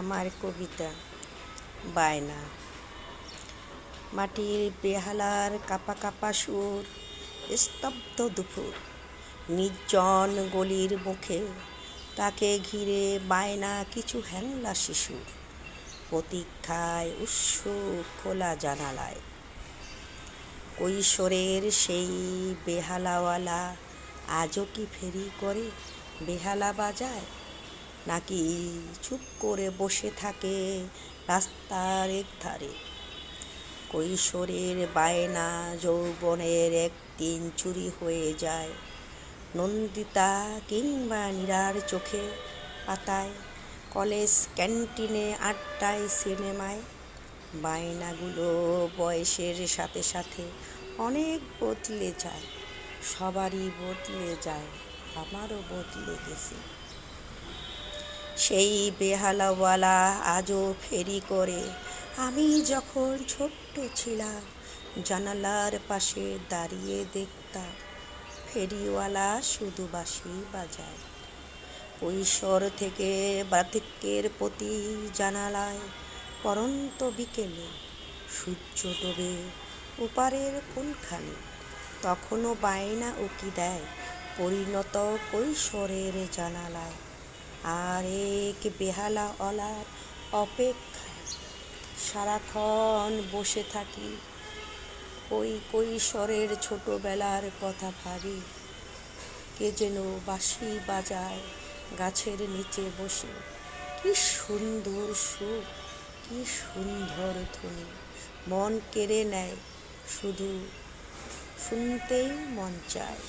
আমার কবিতা বায়না। মাটির বেহালার কাপা কাপা সুর, স্তব্ধ দুপুর, নির্জন গলির মুখে তাকে ঘিরে বায়না কিছু হ্যাংলা শিশুর, প্রতীক্ষায় উৎসুক খোলা জানালায়। কৈশোরের সেই বেহালাওয়ালা আজও কি ফেরি করে বেহালা বাজায়, নাকি চুপ করে বসে থাকে রাস্তার একধারে? কৈশোরের বায়না যৌবনের একদিন চুরি হয়ে যায়, নন্দিতা কিংবা নীরার চোখে পাতায়, কলেজ ক্যান্টিনে, আড্ডায়, সিনেমায়। বায়নাগুলো বয়সের সাথে সাথে অনেক বদলে যায়, সবারই বদলে যায়, আমারও বদলে গেছে। সেই বেহালাওয়ালা আজও ফেরি করে। আমি যখন ছোট্ট ছিলাম জানালার পাশে দাঁড়িয়ে দেখতাম ফেরিওয়ালা শুধু বাঁশি বাজায়। কৈশোর থেকে বার্ধক্যের প্রতি জানালায় পরন্ত বিকেলে সূর্য ডোবে ওপারের কোনখানে, তখনও বায়না উকি দেয় পরিণত কৈশোরের জানালায়। আর এক বেহালাওয়ালার অপেক্ষায় সারাক্ষণ বসে থাকি, ওই কৈশোরের ছোটবেলার কথা ভাবি। কে যেন বাঁশি বাজায় গাছের নিচে বসে, কি সুন্দর সুর, কি সুন্দর ধ্বনি, মন কেড়ে নেয়, শুধু শুনতেই মন চায়।